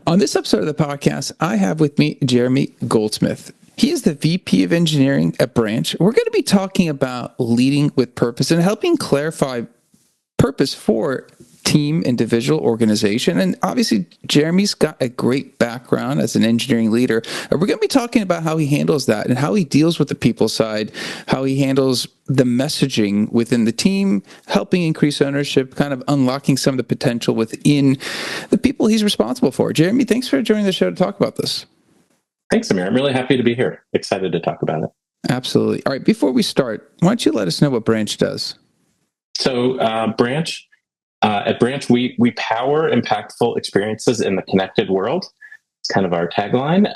On this episode of the podcast, I have with me Jeremy Goldsmith. He is the VP of Engineering at Branch. We're going to be talking about leading with purpose and helping clarify purpose for team, individual, organization. And obviously, Jeremy's got a great background as an engineering leader. And we're going to be talking about how he handles that and how he deals with the people side, how he handles the messaging within the team, helping increase ownership, kind of unlocking some of the potential within the people he's responsible for. Jeremy, thanks for joining the show to talk about this. Thanks, Amir. I'm really happy to be here. Excited to talk about it. Absolutely. All right, before we start, why don't you let us know what Branch does? So Branch, at Branch, we power impactful experiences in the connected world. It's kind of our tagline.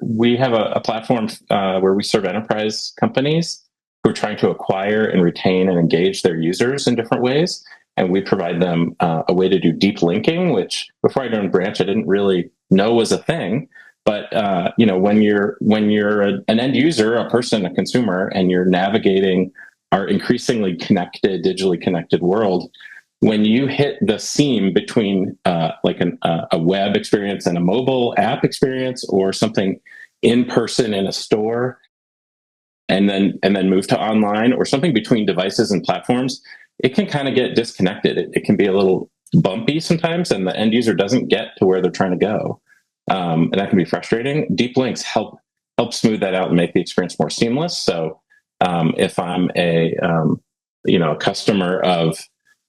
We have a platform where we serve enterprise companies who are trying to acquire and retain and engage their users in different ways. And we provide them a way to do deep linking, which before I joined Branch, I didn't really know was a thing. But when you're an end user, a person, a consumer, and you're navigating our increasingly connected, digitally connected world, when you hit the seam between a web experience and a mobile app experience, or something in person in a store, and then move to online, or something between devices and platforms, it can kind of get disconnected. It can be a little bumpy sometimes, and the end user doesn't get to where they're trying to go. And that can be frustrating. Deep links help smooth that out and make the experience more seamless. So if I'm a customer of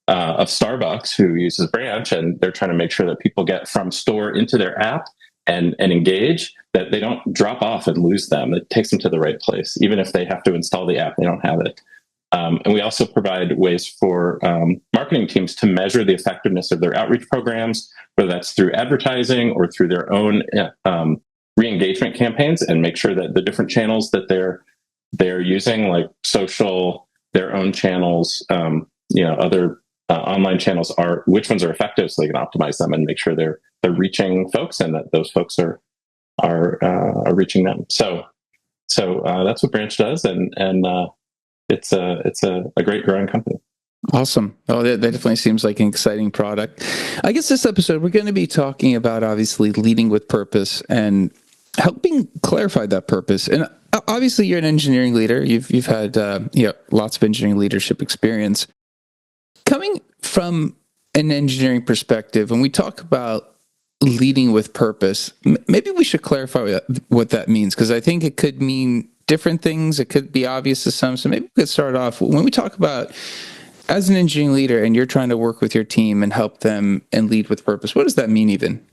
Starbucks who uses Branch, and they're trying to make sure that people get from store into their app and engage, that they don't drop off and lose them. It takes them to the right place. Even if they have to install the app, they don't have it. And we also provide ways for marketing teams to measure the effectiveness of their outreach programs, whether that's through advertising or through their own re-engagement campaigns, and make sure that the different channels that they're using, like social, their own channels, other online channels, are which ones are effective, so they can optimize them and make sure they're reaching folks, and that those folks are reaching them. So that's what Branch does, and it's a great growing company. Awesome. Oh, that definitely seems like an exciting product. I guess this episode, we're going to be talking about, obviously, leading with purpose and helping clarify that purpose. And obviously, you're an engineering leader. You've had lots of engineering leadership experience. Coming from an engineering perspective, when we talk about leading with purpose, maybe we should clarify what that means, because I think it could mean different things. It could be obvious to some. So maybe we could start off when we talk about, as an engineering leader, and you're trying to work with your team and help them and lead with purpose, what does that mean even?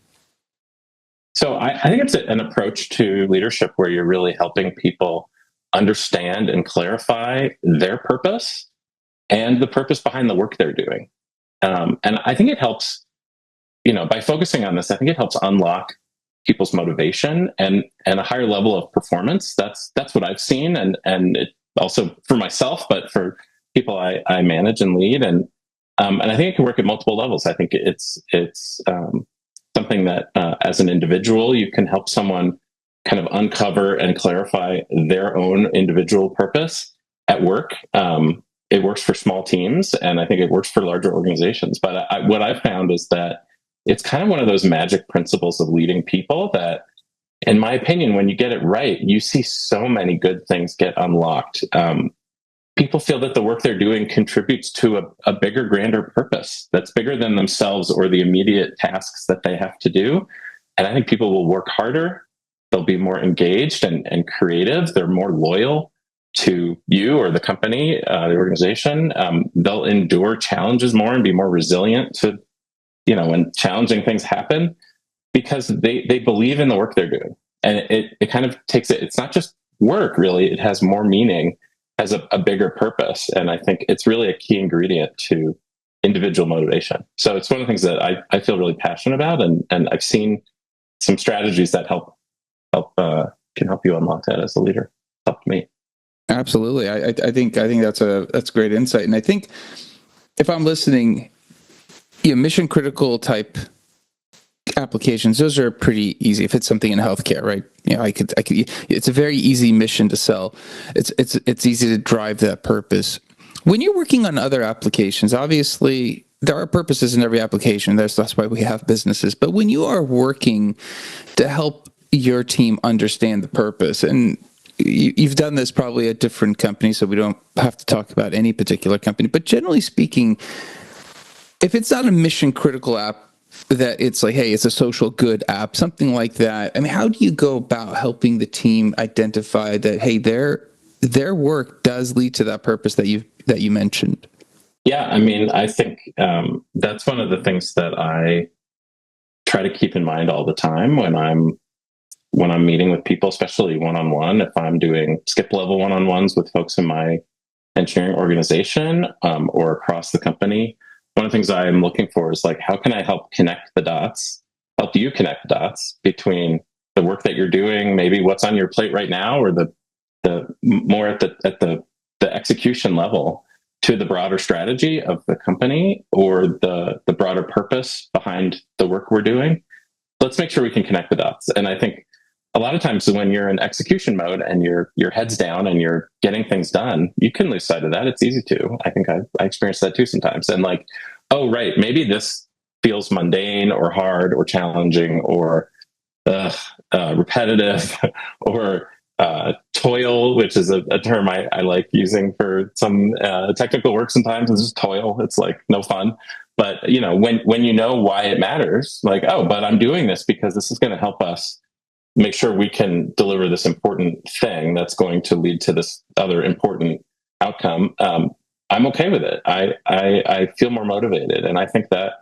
So I think it's an approach to leadership where you're really helping people understand and clarify their purpose and the purpose behind the work they're doing. And I think it helps, by focusing on this, I think it helps unlock people's motivation and a higher level of performance. That's what I've seen, and it also for myself, but for people I manage and lead, and I think it can work at multiple levels. I think it's something that as an individual, you can help someone kind of uncover and clarify their own individual purpose at work. It works for small teams, and I think it works for larger organizations. But what I've found is that it's kind of one of those magic principles of leading people that, in my opinion, when you get it right, you see so many good things get unlocked. People feel that the work they're doing contributes to a bigger, grander purpose that's bigger than themselves or the immediate tasks that they have to do. And I think people will work harder. They'll be more engaged and creative. They're more loyal to you or the company, the organization. They'll endure challenges more and be more resilient to, when challenging things happen, because they believe in the work they're doing. And it kind of takes it. It's not just work, really. It has more meaning, has a bigger purpose. And I think it's really a key ingredient to individual motivation. So it's one of the things that I feel really passionate about. And I've seen some strategies that can help you unlock that as a leader. Helped me. Absolutely. I think that's great insight. And I think if I'm listening, mission critical type applications, those are pretty easy. If it's something in healthcare, right? I could. It's a very easy mission to sell. It's easy to drive that purpose. When you're working on other applications, obviously there are purposes in every application. That's why we have businesses. But when you are working to help your team understand the purpose, and you've done this probably at different companies, so we don't have to talk about any particular company, but generally speaking, if it's not a mission critical app, that it's like, hey, it's a social good app, something like that. I mean, how do you go about helping the team identify that, hey, their work does lead to that purpose that you mentioned? Yeah, I mean, I think that's one of the things that I try to keep in mind all the time when I'm meeting with people, especially one-on-one. If I'm doing skip level one-on-ones with folks in my engineering organization or across the company, one of the things I'm looking for is like, how can I help help you connect the dots between the work that you're doing, maybe what's on your plate right now, or the more at the execution level, to the broader strategy of the company or the broader purpose behind the work we're doing. Let's make sure we can connect the dots. And I think a lot of times when you're in execution mode and your head's down and you're getting things done, you can lose sight of that. It's easy to. I think I experienced that too sometimes. And like, oh, right, maybe this feels mundane or hard or challenging or repetitive or toil, which is a term I like using for some technical work sometimes. It's just toil. It's like no fun. But when you know why it matters, like, oh, but I'm doing this because this is going to help us make sure we can deliver this important thing that's going to lead to this other important outcome. I'm okay with it. I feel more motivated, and I think that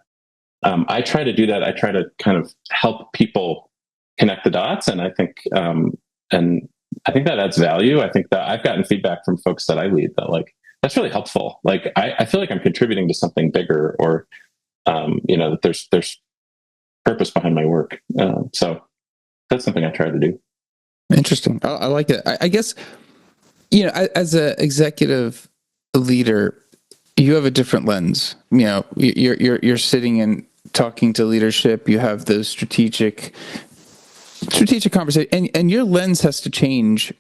I try to do that. I try to kind of help people connect the dots, and I think that adds value. I think that I've gotten feedback from folks that I lead that like that's really helpful. Like I feel like I'm contributing to something bigger, or that there's purpose behind my work. So that's something I try to do. Interesting. I like it. I guess as an executive leader, you have a different lens. You're sitting and talking to leadership. You have those strategic conversation, and your lens has to change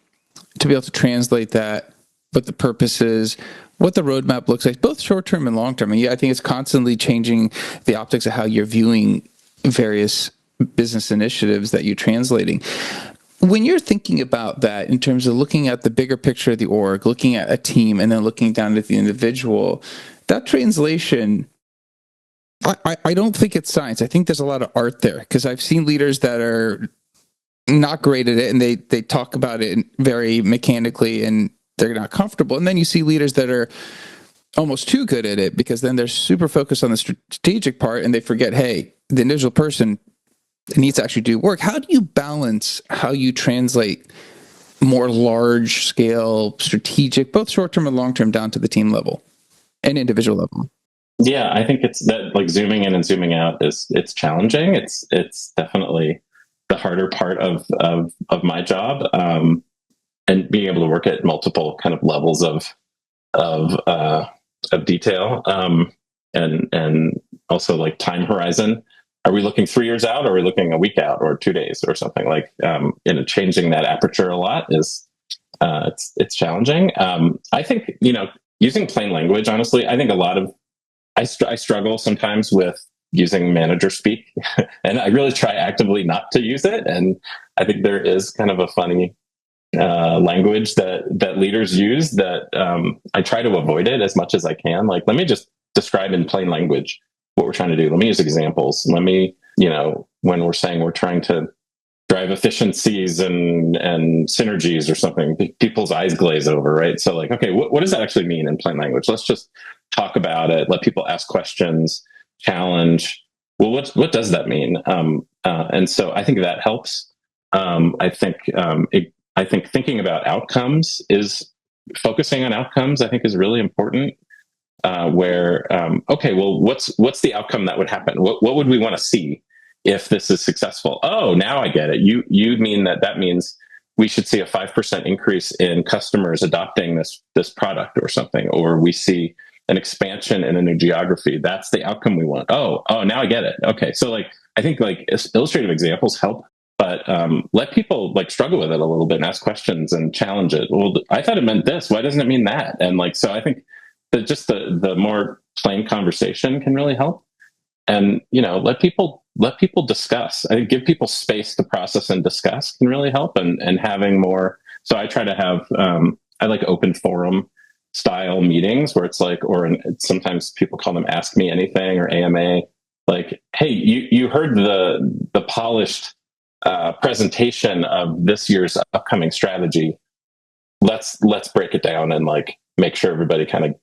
to be able to translate that, what the purpose is, what the roadmap looks like, both short term and long term. And I think it's constantly changing the optics of how you're viewing various business initiatives that you're translating. When you're thinking about that in terms of looking at the bigger picture of the org, looking at a team, and then looking down at the individual, that translation, I don't think it's science. I think there's a lot of art there, because I've seen leaders that are not great at it, and they talk about it very mechanically, and they're not comfortable. And then you see leaders that are almost too good at it, because then they're super focused on the strategic part and they forget, hey, the individual person needs to actually do work. How do you balance how you translate more large scale strategic, both short term and long term, down to the team level and individual level? Yeah, I think it's that, like, zooming in and zooming out it's challenging. It's definitely the harder part of my job, and being able to work at multiple kind of levels of detail, and also like time horizon. Are we looking 3 years out, or are we looking a week out, or 2 days, or something like? Changing that aperture a lot is it's challenging. I think using plain language. Honestly, I think a lot of I struggle sometimes with using manager speak, and I really try actively not to use it. And I think there is kind of a funny language that leaders use that I try to avoid it as much as I can. Like, let me just describe in plain language what we're trying to do. Let me use examples. Let me, when we're saying we're trying to drive efficiencies and synergies or something, people's eyes glaze over, right? So like, okay, what does that actually mean in plain language? Let's just talk about it. Let people ask questions, challenge. Well, what does that mean? And so I think that helps. I think thinking about outcomes focusing on outcomes, I think, is really important. Okay, well, what's the outcome that would happen? What would we want to see if this is successful? Oh, now I get it. You mean that means we should see a 5% increase in customers adopting this product or something, or we see an expansion in a new geography. That's the outcome we want. Oh, now I get it. Okay, so like, I think like illustrative examples help, but let people like struggle with it a little bit and ask questions and challenge it. Well, I thought it meant this. Why doesn't it mean that? And like, so I think that just the more plain conversation can really help. And, let people discuss. I think give people space to process and discuss can really help. And having more. So I try to have, I like open forum style meetings where it's like, sometimes people call them Ask Me Anything or AMA. Like, hey, you heard the polished presentation of this year's upcoming strategy. Let's break it down and like make sure everybody kind of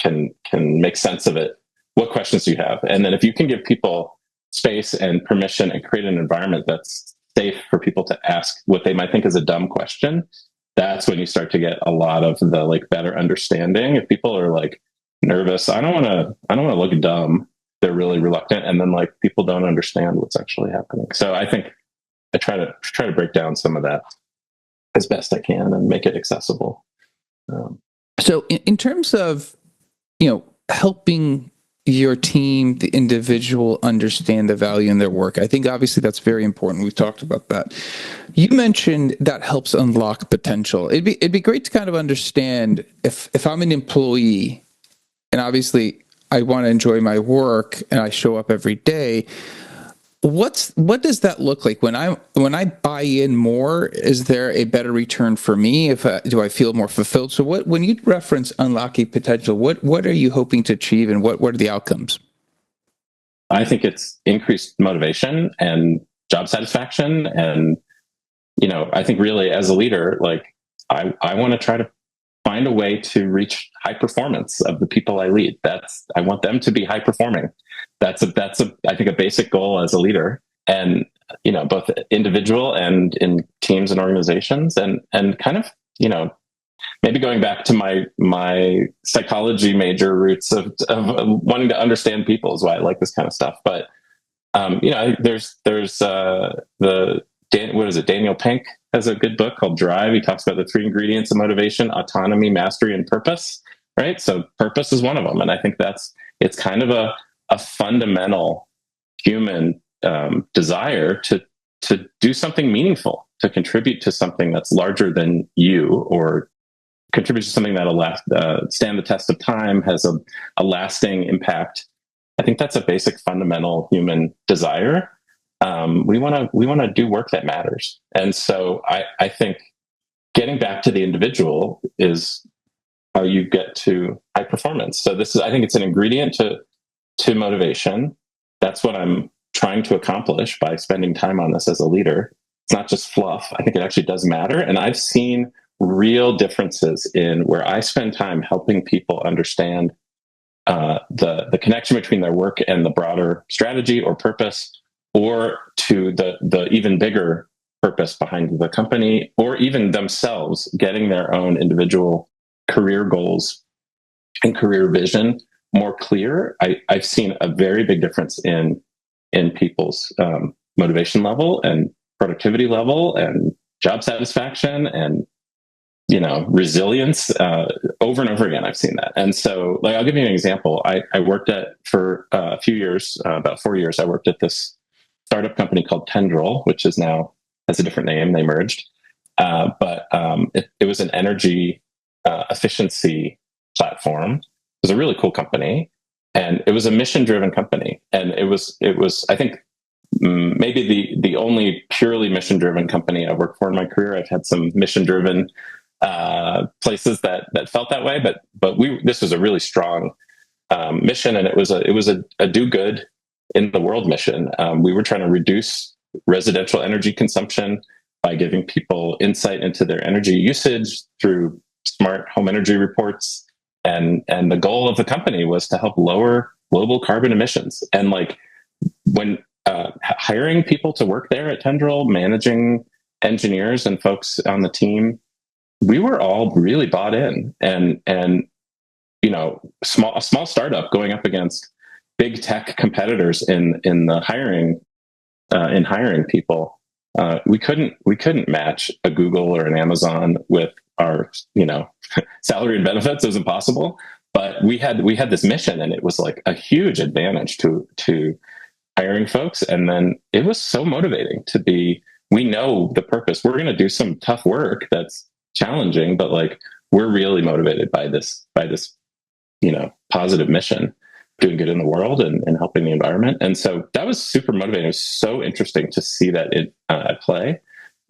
can make sense of it. What questions do you have? And then if you can give people space and permission and create an environment that's safe for people to ask what they might think is a dumb question, that's when you start to get a lot of the like better understanding. If people are like nervous, I don't want to look dumb. They're really reluctant, and then like people don't understand what's actually happening. So I think I try to break down some of that as best I can and make it accessible. So in terms of, helping your team, the individual, understand the value in their work, I think obviously that's very important. We've talked about that. You mentioned that helps unlock potential. It'd be great to kind of understand if I'm an employee and obviously I want to enjoy my work and I show up every day. What does that look like when I buy in more? Is there a better return for me? Do I feel more fulfilled? So when you reference unlocking potential, what are you hoping to achieve, and what are the outcomes? I think it's increased motivation and job satisfaction, and I think really as a leader, like I want to try to find a way to reach high performance of the people I lead. I want them to be high performing. That's I think a basic goal as a leader, and both individual and in teams and organizations, and kind of maybe going back to my psychology major roots of wanting to understand people is why I like this kind of stuff. But there's Daniel Pink has a good book called Drive. He talks about the 3 ingredients of motivation: autonomy, mastery, and purpose. Right. So purpose is one of them. And I think it's kind of a fundamental human desire to do something meaningful, to contribute to something that's larger than you, or contribute to something that'll stand the test of time, has a lasting impact. I think that's a basic fundamental human desire. We want to do work that matters. And so I think getting back to the individual is how you get to high performance. So I think it's an ingredient to motivation. That's what I'm trying to accomplish by spending time on this as a leader. It's not just fluff. I think it actually does matter. And I've seen real differences in where I spend time helping people understand the connection between their work and the broader strategy or purpose, or to the even bigger purpose behind the company, or even themselves getting their own individual career goals and career vision more clear. I've seen a very big difference in people's motivation level and productivity level and job satisfaction and resilience over and over again. I've seen that. And so, like, I'll give you an example. I worked for a few years, about 4 years, I worked at this startup company called Tendril, which is now has a different name. They merged. But it was an energy efficiency platform. It was a really cool company, and it was a mission-driven company. And it was I think maybe the only purely mission-driven company I've worked for in my career. I've had some mission-driven places that felt that way, but this was a really strong mission, and it was a do good in the world mission. We were trying to reduce residential energy consumption by giving people insight into their energy usage through smart home energy reports. And the goal of the company was to help lower global carbon emissions. And like when hiring people to work there at Tendril, managing engineers and folks on the team, we were all really bought in. And a small startup going up against big tech competitors in the hiring people. We couldn't match a Google or an Amazon with our salary and benefits. It was impossible. But we had this mission, and it was like a huge advantage to hiring folks. And then it was so motivating we know the purpose. We're going to do some tough work that's challenging, but like we're really motivated by this positive mission. doing good in the world and helping the environment. And so that was super motivating. It was so interesting to see that at play,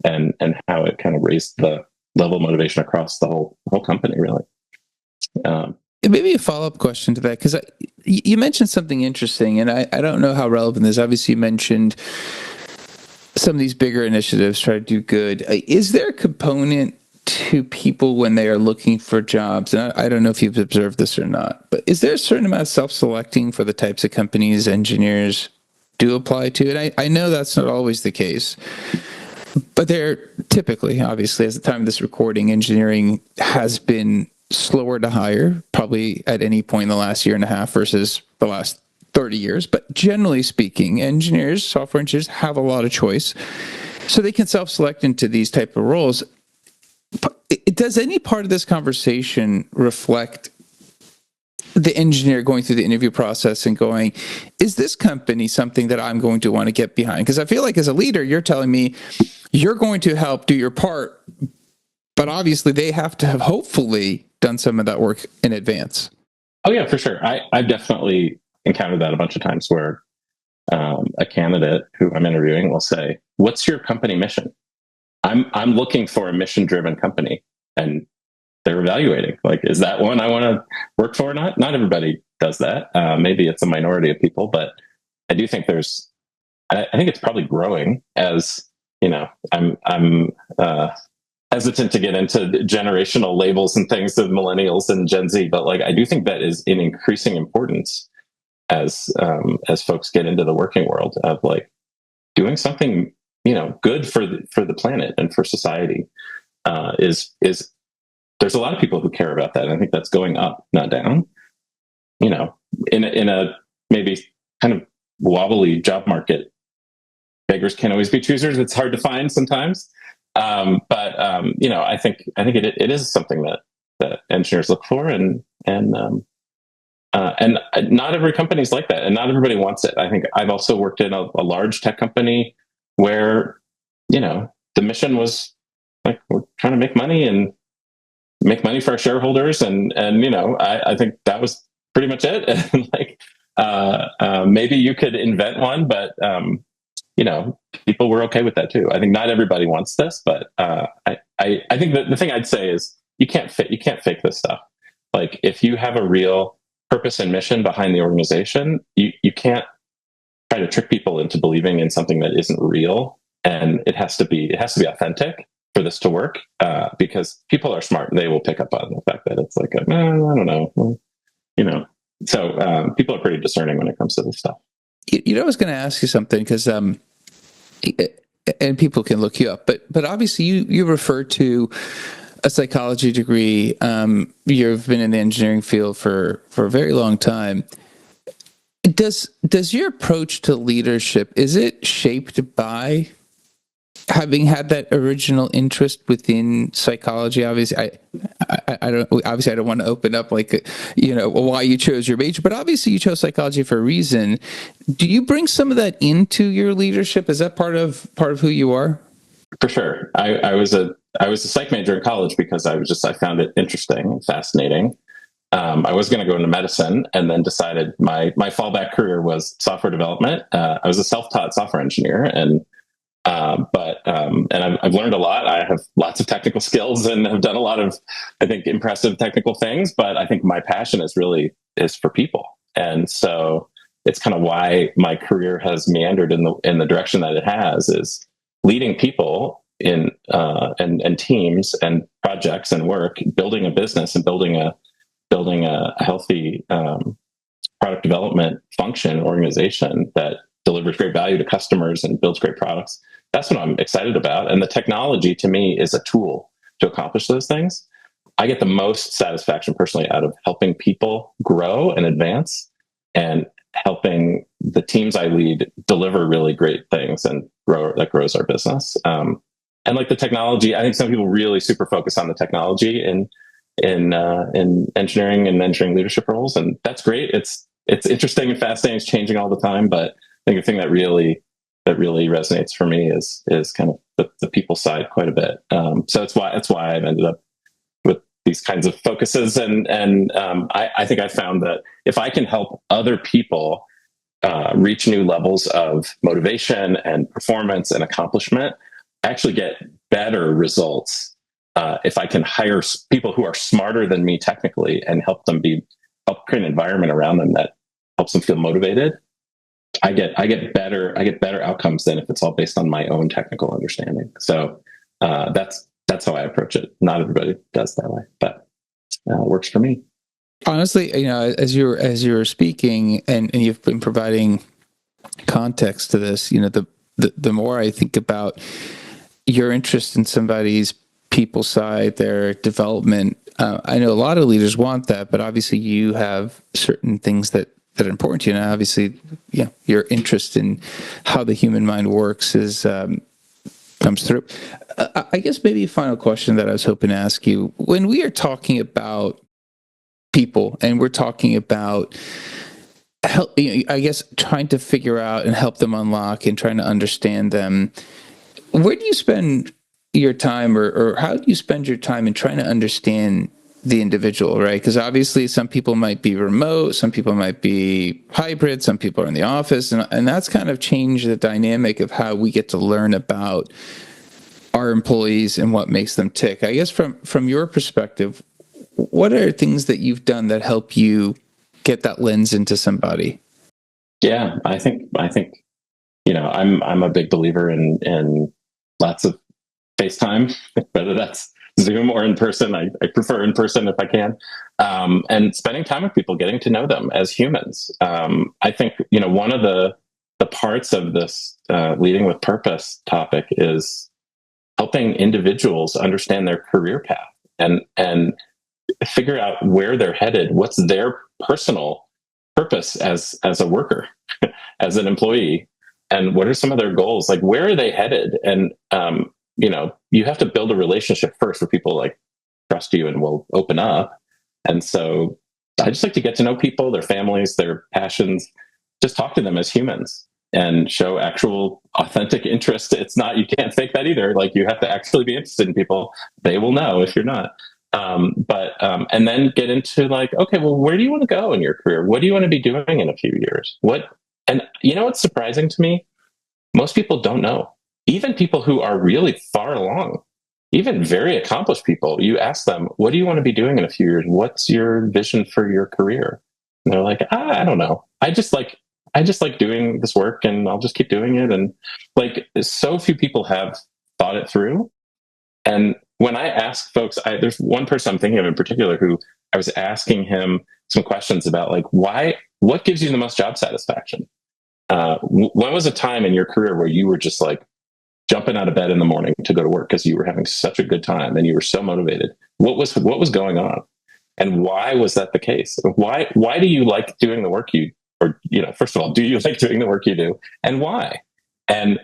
and how it kind of raised the level of motivation across the whole company, really. Maybe a follow-up question to that, because you mentioned something interesting, and I don't know how relevant this is. Obviously, you mentioned some of these bigger initiatives try to do good. Is there a component to people when they are looking for jobs? And I don't know if you've observed this or not, but is there a certain amount of self-selecting for the types of companies engineers do apply to? And I know that's not always the case, but they're typically, obviously, as the time of this recording, engineering has been slower to hire, probably at any point in the last year and a half versus the last 30 years. But generally speaking, engineers, software engineers have a lot of choice. So they can self-select into these type of roles. Does any part of this conversation reflect the engineer going through the interview process and going, is this company something that I'm going to want to get behind? Because I feel like as a leader, you're telling me you're going to help do your part, but obviously they have to have hopefully done some of that work in advance. Oh yeah, for sure. I've definitely encountered that a bunch of times where a candidate who I'm interviewing will say, "What's your company mission?" I'm looking for a mission-driven company, and they're evaluating, like, is that one I want to work for or not? Not everybody does that. Maybe it's a minority of people, but I do think I think it's probably growing. As you know, I'm hesitant to get into generational labels and things of millennials and Gen Z, but like, I do think that is in increasing importance as folks get into the working world, of like doing something, good for the planet and for society. Is there's a lot of people who care about that. And I think that's going up, not down. In a maybe kind of wobbly job market, beggars can't always be choosers. It's hard to find sometimes. But I think it is something that engineers look for, and not every company is like that, and not everybody wants it. I think I've also worked in a large tech company where, the mission was like, we're trying to make money for our shareholders. And I think that was pretty much it. And like, maybe you could invent one, but, people were okay with that too. I think not everybody wants this, but, I think that the thing I'd say is you can't fake this stuff. Like, if you have a real purpose and mission behind the organization, you can't try to trick people into believing in something that isn't real. And it has to be authentic for this to work, because people are smart and they will pick up on the fact that it's like, I don't know, So people are pretty discerning when it comes to this stuff. I was going to ask you something, because and people can look you up, but obviously you refer to a psychology degree. You've been in the engineering field for a very long time. Does your approach to leadership, is it shaped by having had that original interest within psychology? Obviously, I don't want to open up like, why you chose your major, but obviously you chose psychology for a reason. Do you bring some of that into your leadership? Is that part of who you are? For sure. I was a psych major in college because I found it interesting and fascinating. I was going to go into medicine, and then decided my fallback career was software development. I was a self-taught software engineer, and I've learned a lot. I have lots of technical skills and have done a lot of, I think, impressive technical things. But I think my passion is for people, and so it's kind of why my career has meandered in the direction that it has, is leading people in and teams and projects and work, building a business and building a healthy product development function organization that delivers great value to customers and builds great products. That's what I'm excited about. And the technology, to me, is a tool to accomplish those things. I get the most satisfaction personally out of helping people grow and advance, and helping the teams I lead deliver really great things and grows our business. And like the technology, I think some people really super focus on the technology in engineering and engineering leadership roles, and that's great. It's interesting and fascinating. It's changing all the time, but I think the thing that really resonates for me is kind of the people side quite a bit. So that's why I've ended up with these kinds of focuses. I think I found that if I can help other people reach new levels of motivation and performance and accomplishment, I actually get better results if I can hire people who are smarter than me technically and help create an environment around them that helps them feel motivated. I get better outcomes than if it's all based on my own technical understanding. So that's how I approach it. Not everybody does that way, but it works for me. Honestly, as you're speaking and you've been providing context to this, the more I think about your interest in somebody's people side, their development. I know a lot of leaders want that, but obviously you have certain things that are important to you. And obviously, your interest in how the human mind works comes through. I guess maybe a final question that I was hoping to ask you: when we are talking about people and we're talking about help, I guess trying to figure out and help them unlock and trying to understand them, where do you spend your time, or how do you spend your time in trying to understand the individual, right? Because obviously some people might be remote, some people might be hybrid, some people are in the office, and that's kind of changed the dynamic of how we get to learn about our employees and what makes them tick. I guess from your perspective, what are things that you've done that help you get that lens into somebody? Yeah, I think I'm a big believer in lots of FaceTime, whether that's Zoom or in person. I prefer in person if I can, and spending time with people, getting to know them as humans. I think one of the parts of this leading with purpose topic is helping individuals understand their career path and figure out where they're headed, what's their personal purpose as a worker, as an employee, and what are some of their goals? Like, where are they headed? And you have to build a relationship first where people like trust you and will open up. And so I just like to get to know people, their families, their passions, just talk to them as humans and show actual authentic interest. It's not, you can't fake that either. Like, you have to actually be interested in people. They will know if you're not. And then get into like, okay, well, where do you want to go in your career? What do you want to be doing in a few years? And what's surprising to me? Most people don't know. Even people who are really far along, even very accomplished people, you ask them, what do you want to be doing in a few years? What's your vision for your career? And they're like, I don't know. I just like doing this work and I'll just keep doing it. And like, so few people have thought it through. And when I ask folks, there's one person I'm thinking of in particular who I was asking him some questions about, like, what gives you the most job satisfaction? When was a time in your career where you were just like jumping out of bed in the morning to go to work because you were having such a good time and you were so motivated? What was going on? And why was that the case? Why do you like doing the work first of all, do you like doing the work you do? And why? And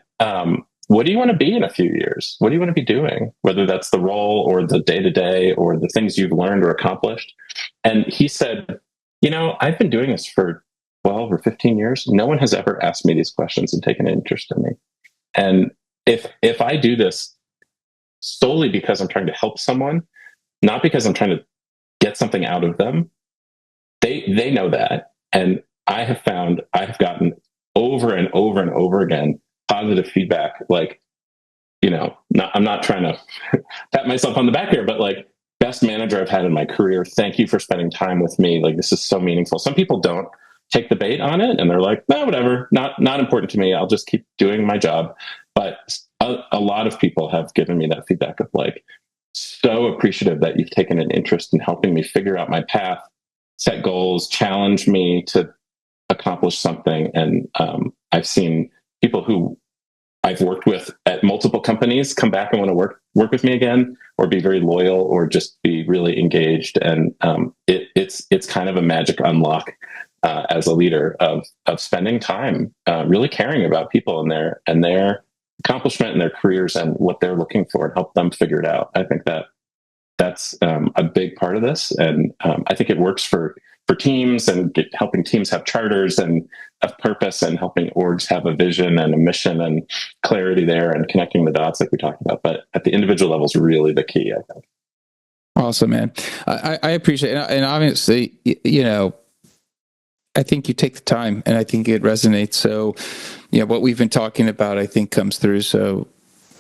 what do you want to be in a few years? What do you want to be doing? Whether that's the role or the day-to-day or the things you've learned or accomplished. And he said, I've been doing this for 12 or 15 years. No one has ever asked me these questions and taken an interest in me. And if I do this solely because I'm trying to help someone, not because I'm trying to get something out of them, they know that. And I have gotten over and over and over again positive feedback. Like, I'm not trying to pat myself on the back here, but like, best manager I've had in my career. Thank you for spending time with me. Like, this is so meaningful. Some people don't take the bait on it and they're like, no, whatever, not important to me. I'll just keep doing my job. But a lot of people have given me that feedback of like, so appreciative that you've taken an interest in helping me figure out my path, set goals, challenge me to accomplish something. And I've seen people who I've worked with at multiple companies come back and want to work with me again, or be very loyal, or just be really engaged. And it's kind of a magic unlock as a leader of spending time really caring about people and their accomplishment and their careers and what they're looking for, and help them figure it out. I think that's a big part of this, and I think it works for teams, and helping teams have charters and have purpose, and helping orgs have a vision and a mission and clarity there, and connecting the dots like we talked about. But at the individual level is really the key, I think. Awesome, man. I appreciate it. And obviously, I think you take the time and I think it resonates. So, what we've been talking about, I think comes through. So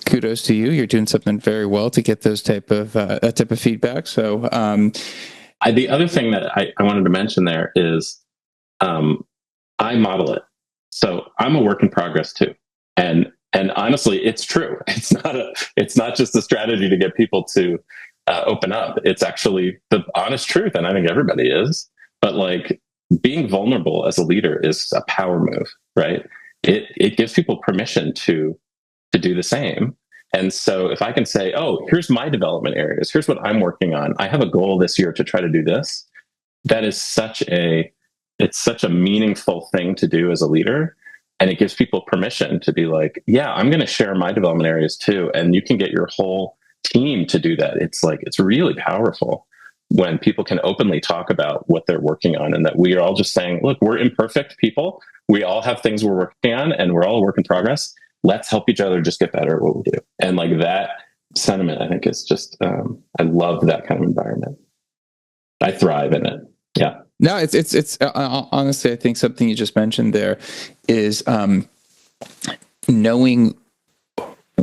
kudos to you. You're doing something very well to get those that type of feedback. So, the other thing that I wanted to mention there is, I model it. So I'm a work in progress too. And honestly, it's true. It's not just a strategy to get people to open up. It's actually the honest truth. And I think everybody is, but like being vulnerable as a leader is a power move, right? It gives people permission to do the same. And so if I can say, oh, here's my development areas, here's what I'm working on. I have a goal this year to try to do this. That is such a meaningful thing to do as a leader. And it gives people permission to be like, yeah, I'm going to share my development areas too. And you can get your whole team to do that. It's really powerful when people can openly talk about what they're working on, and that we are all just saying, look, we're imperfect people. We all have things we're working on and we're all a work in progress. Let's help each other just get better at what we do. And like that sentiment, I think is just, I love that kind of environment. I thrive in it. Yeah. No, it's honestly, I think something you just mentioned there is knowing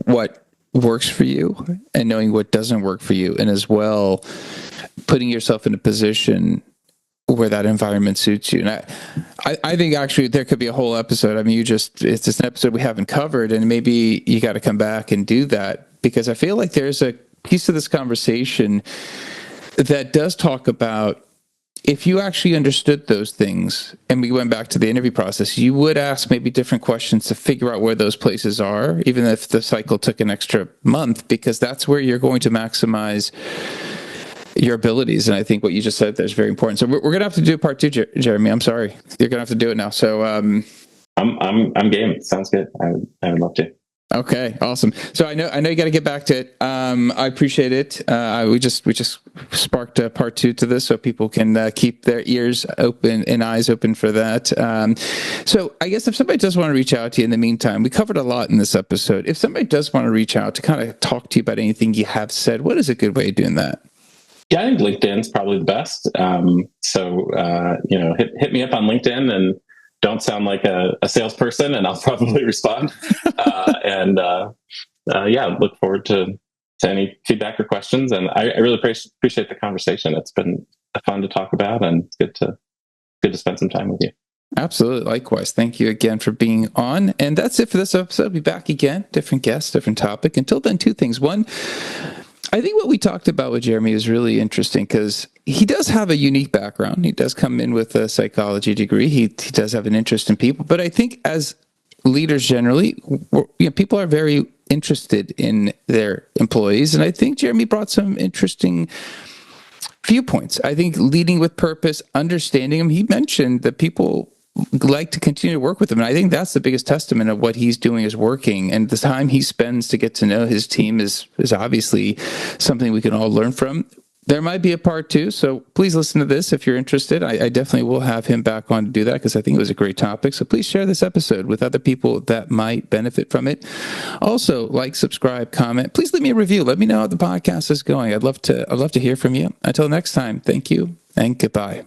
what works for you and knowing what doesn't work for you, and as well putting yourself in a position where that environment suits you. And I think actually there could be a whole episode. I mean, it's just an episode we haven't covered, and maybe you got to come back and do that, because I feel like there's a piece of this conversation that does talk about, if you actually understood those things and we went back to the interview process, you would ask maybe different questions to figure out where those places are, even if the cycle took an extra month, because that's where you're going to maximize your abilities. And I think what you just said there is very important. So we're going to have to do part two, Jeremy. I'm sorry. You're going to have to do it now. So I'm game. Sounds good. I would love to. Okay, awesome. So I know you got to get back to it. I appreciate it. We just sparked a part two to this, so people can keep their ears open and eyes open for that. So I guess if somebody does want to reach out to you in the meantime, we covered a lot in this episode. If somebody does want to reach out to kind of talk to you about anything you have said, what is a good way of doing that? Yeah, I think LinkedIn's probably the best. Hit me up on LinkedIn and don't sound like a salesperson, and I'll probably respond. Look forward to any feedback or questions. And I really appreciate the conversation. It's been fun to talk about, and it's good to spend some time with you. Absolutely. Likewise. Thank you again for being on. And that's it for this episode. We'll be back again. Different guests, different topic. Until then, two things. One, I think what we talked about with Jeremy is really interesting, because he does have a unique background. He does come in with a psychology degree. He does have an interest in people. But I think as leaders generally, people are very interested in their employees. And I think Jeremy brought some interesting viewpoints. I think leading with purpose, understanding him. He mentioned that people like to continue to work with him. And I think that's the biggest testament of what he's doing is working. And the time he spends to get to know his team is obviously something we can all learn from. There might be a part two, so please listen to this if you're interested. I definitely will have him back on to do that, because I think it was a great topic. So please share this episode with other people that might benefit from it. Also, like, subscribe, comment. Please leave me a review. Let me know how the podcast is going. I'd love to hear from you. Until next time, thank you and goodbye.